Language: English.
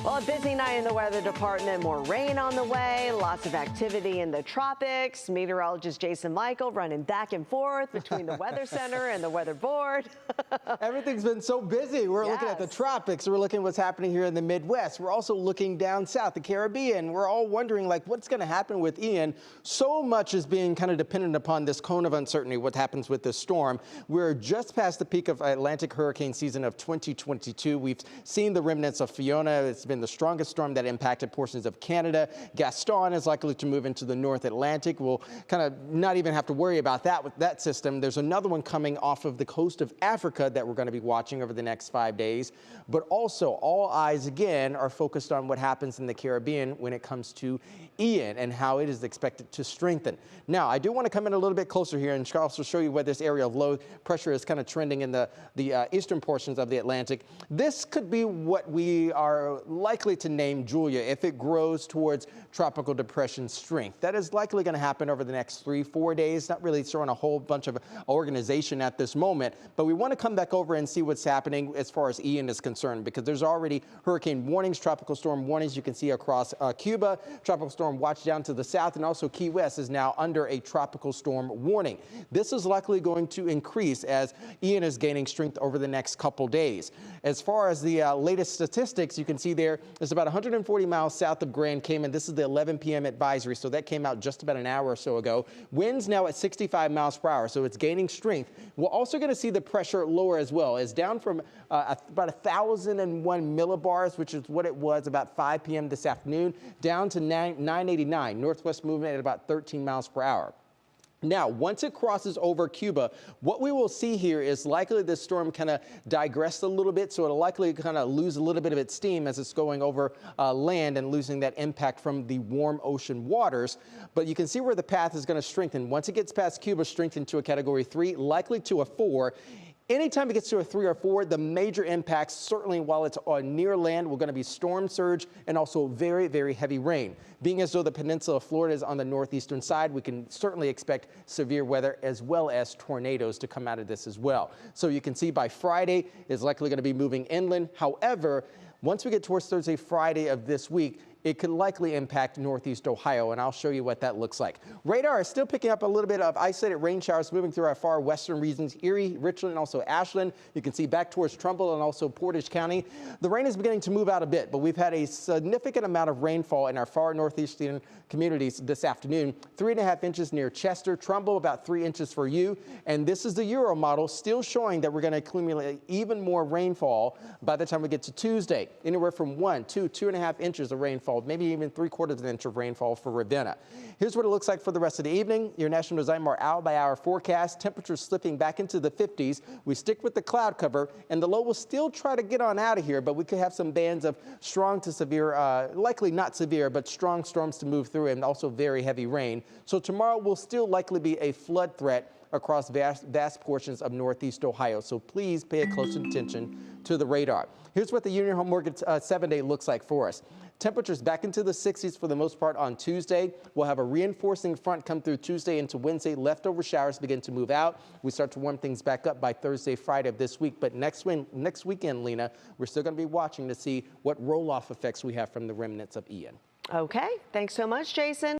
Well, a busy night in the weather department, more rain on the way, lots of activity in the tropics. Meteorologist Jason Mikell running back and forth between the weather center and the weather board. Everything's been so busy. We're looking at the tropics. We're looking at what's happening here in the Midwest. We're also looking down south, the Caribbean. We're all wondering, like, what's going to happen with Ian? So much is being kind of dependent upon this cone of uncertainty, what happens with this storm. We're just past the peak of Atlantic hurricane season of 2022. We've seen the remnants of Fiona. It's been the strongest storm that impacted portions of Canada. Gaston is likely to move into the North Atlantic. We'll kind of not even have to worry about that with that system. There's another one coming off of the coast of Africa that we're going to be watching over the next 5 days. But also, all eyes again are focused on what happens in the Caribbean when it comes to Ian and how it is expected to strengthen. Now, I do want to come in a little bit closer here and also show you where this area of low pressure is kind of trending in the eastern portions of the Atlantic. This could be what we are likely to name Julia if it grows towards tropical depression strength. That is likely going to happen over the next 3-4 days. Not really showing a whole bunch of organization at this moment, but we want to come back over and see what's happening as far as Ian is concerned, because there's already hurricane warnings, tropical storm warnings you can see across Cuba. Tropical storm watch down to the south, and also Key West is now under a tropical storm warning. This is likely going to increase as Ian is gaining strength over the next couple days. As far as the latest statistics, you can see there is about 140 miles south of Grand Cayman. This is the 11 p.m. advisory, so that came out just about an hour or so ago. Winds now at 65 miles per hour, so it's gaining strength. We're also going to see the pressure lower as well. It's down from about 1,001 millibars, which is what it was about 5 p.m. this afternoon, down to 989. Northwest movement at about 13 miles per hour. Now, once it crosses over Cuba, what we will see here is likely this storm kind of digress a little bit, so it'll likely kind of lose a little bit of its steam as it's going over land and losing that impact from the warm ocean waters. But you can see where the path is going to strengthen. Once it gets past Cuba, strengthen to a Category 3, likely to a 4. Anytime it gets to a 3 or 4, the major impacts, certainly while it's on near land, we're going to be storm surge and also very, very heavy rain. Being as though the peninsula of Florida is on the northeastern side, we can certainly expect severe weather as well as tornadoes to come out of this as well. So you can see by Friday, it's likely going to be moving inland. However, once we get towards Thursday, Friday of this week, it could likely impact northeast Ohio, and I'll show you what that looks like. Radar is still picking up a little bit of isolated rain showers moving through our far western regions, Erie, Richland, and also Ashland. You can see back towards Trumbull and also Portage County. The rain is beginning to move out a bit, but we've had a significant amount of rainfall in our far northeastern communities this afternoon. 3.5 inches near Chester, Trumbull about 3 inches for you, and this is the Euro model still showing that we're going to accumulate even more rainfall by the time we get to Tuesday. Anywhere from 1 to 2.5 inches of rainfall, maybe even 3/4 of an inch of rainfall for Ravenna. Here's what it looks like for the rest of the evening. Your National Weather Center hour-by-hour forecast. Temperatures slipping back into the 50s. We stick with the cloud cover, and the low will still try to get on out of here, but we could have some bands of strong to severe, likely not severe, but strong storms to move through, and also very heavy rain. So tomorrow will still likely be a flood threat across vast portions of northeast Ohio. So please pay close attention to the radar. Here's what the Union Home Mortgage 7-day looks like for us. Temperatures back into the 60s for the most part on Tuesday. We'll have a reinforcing front come through Tuesday into Wednesday. Leftover showers begin to move out. We start to warm things back up by Thursday, Friday of this week. But next weekend, Lena, we're still going to be watching to see what roll-off effects we have from the remnants of Ian. Okay, thanks so much, Jason.